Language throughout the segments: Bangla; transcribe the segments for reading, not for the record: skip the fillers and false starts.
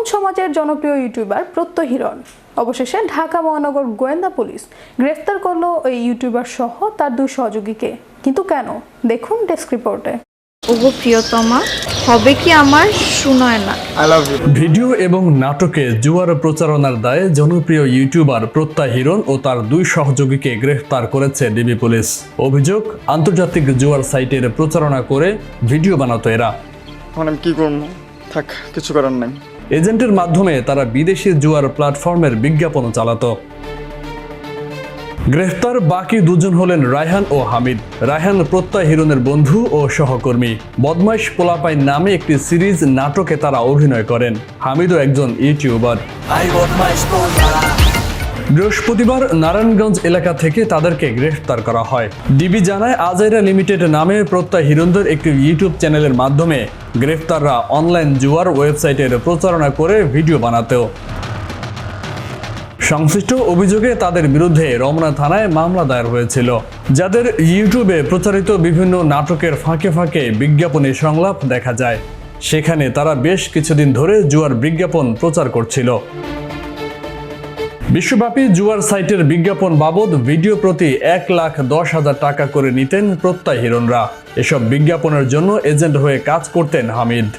তরুণ সমাজের জনপ্রিয় ইউটিউবার প্রত্যয় হিরণ অবশেষে ঢাকা মহানগর গোয়েন্দা পুলিশ গ্রেফতার করলো ওই ইউটিউবার সহ তার দুই সহযোগীকে। কিন্তু কেন, দেখুন ডেস্ক রিপোর্টে। ওগো প্রিয়তমা, হবে কি আমার শুনয় না। ভিডিও এবং নাটকে জুয়ার প্রচারণার দায়ে জনপ্রিয় ইউটিউবার প্রত্যয় হিরণ ও তার দুই সহযোগীকে গ্রেফতার করেছে ডিবি পুলিশ। অভিযোগ, আন্তর্জাতিক জুয়ার সাইটের প্রচারণা করে ভিডিও বানাতো এরা। আমি কি করবো, থাক, কিছু করার নাই। এজেন্টের মাধ্যমে তারা বিদেশি জুয়ার প্ল্যাটফর্মের বিজ্ঞাপন চালাতো। গ্রেফতার বাকি দুজন হলেন রায়হান ও হামিদ। রায়হান প্রত্যয় হিরণের বন্ধু ও সহকর্মী। বদমাইশ পোলাপাইন নামে একটি সিরিজ নাটকে তারা অভিনয় করেন। হামিদও একজন ইউটিউবার। বৃহস্পতিবার নারায়ণগঞ্জ এলাকা থেকে তাদেরকে গ্রেফতার করা হয়। ডিবি জানায়, আজাইরা লিমিটেড নামে প্রত্যয় হিরণদের একটি ইউটিউব চ্যানেলের মাধ্যমে গ্রেফতাররা অনলাইন জুয়ার ওয়েবসাইটের প্রচারণা করে ভিডিও বানাতেও। সংশ্লিষ্ট অভিযোগে তাদের বিরুদ্ধে রমনা থানায় মামলা দায়ের হয়েছিল। যাদের ইউটিউবে প্রচারিত বিভিন্ন নাটকের ফাঁকে ফাঁকে বিজ্ঞাপনী সংলাপ দেখা যায়, সেখানে তারা বেশ কিছুদিন ধরে জুয়ার বিজ্ঞাপন প্রচার করছিল। বিশ্বব্যাপী জুয়ার সাইটের বিজ্ঞাপন বাবদ ভিডিও প্রতি 1,10,000 টাকা করে নিতেন প্রত্যয় হিরণরা। এসব বিজ্ঞাপনের জন্য এজেন্ট হয়ে কাজ করতেন Hamid.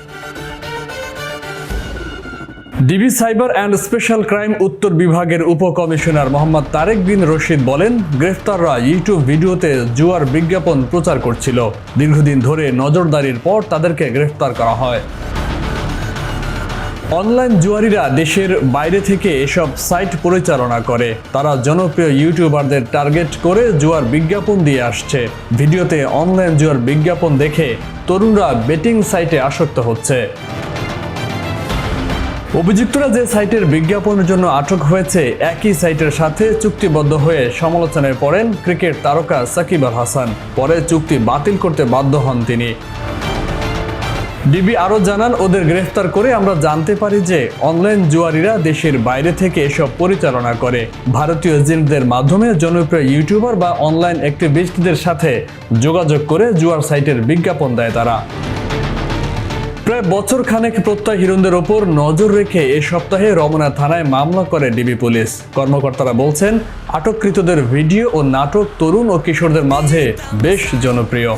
DB cyber and special crime উত্তর বিভাগের উপকমিশনার মোহাম্মদ তারেক বিন রশিদ বলেন, গ্রেফতাররা ইউটিউব ভিডিওতে জুয়ার বিজ্ঞাপন প্রচার করছিল। দীর্ঘদিন ধরে নজরদারির পর তাদেরকে গ্রেফতার করা হয়। অনলাইন জুয়ারিরা দেশের বাইরে থেকে এসব সাইট পরিচালনা করে। তারা জনপ্রিয় ইউটিউবারদের টার্গেট করে জুয়ার বিজ্ঞাপন দিয়ে আসছে। ভিডিওতে অনলাইন জুয়ার বিজ্ঞাপন দেখে তরুণরা বেটিং সাইটে আসক্ত হচ্ছে। অভিযুক্তরা যে সাইটের বিজ্ঞাপনের জন্য আটক হয়েছে, একই সাইটের সাথে চুক্তিবদ্ধ হয়ে সমালোচনায় পড়েন ক্রিকেট তারকা সাকিব আল হাসান। পরে চুক্তি বাতিল করতে বাধ্য হন তিনি। ডিবি আরও জানান, ওদের গ্রেফতার করে আমরা জানতে পারি যে অনলাইন জুয়ারিরা দেশের বাইরে থেকে এসব পরিচালনা করে। ভারতীয় এজেন্টদের মাধ্যমে জনপ্রিয় ইউটিউবার বা অনলাইন অ্যাক্টিভিস্টদের সাথে যোগাযোগ করে জুয়ার সাইটের বিজ্ঞাপন দেয় তারা। প্রায় বছর খানেক প্রত্যয় হিরণদের ওপর নজর রেখে এ সপ্তাহে রমনা থানায় মামলা করে ডিবি পুলিশ। কর্মকর্তারা বলছেন, আটককৃতদের ভিডিও ও নাটক তরুণ ও কিশোরদের মাঝে বেশ জনপ্রিয়।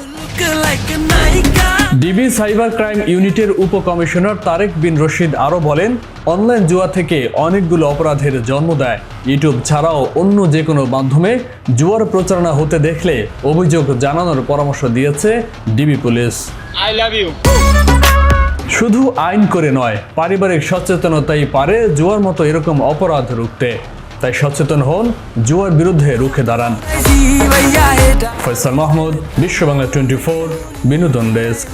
ডিবি সাইবার ক্রাইম ইউনিটের উপকমিশনার তারেক বিন রশিদ আরও বলেন, অনলাইন জুয়া থেকে অনেকগুলো অপরাধের জন্ম দেয়। ইউটিউব ছাড়াও অন্য যে কোনো মাধ্যমে জুয়ার প্রচারণা হতে দেখলে অভিযোগ জানানোর পরামর্শ দিয়েছে DB police. I love you. শুধু আইন করে নয়, পারিবারিক সচেতনতাই পারে জুয়ার মতো এরকম অপরাধ রুখতে। তাই সচেতন হন, জুয়ার বিরুদ্ধে রুখে দাঁড়ান। ফয়সাল মাহমুদ, বিশ্ব বাংলা 24, বিনোদন ডেস্ক।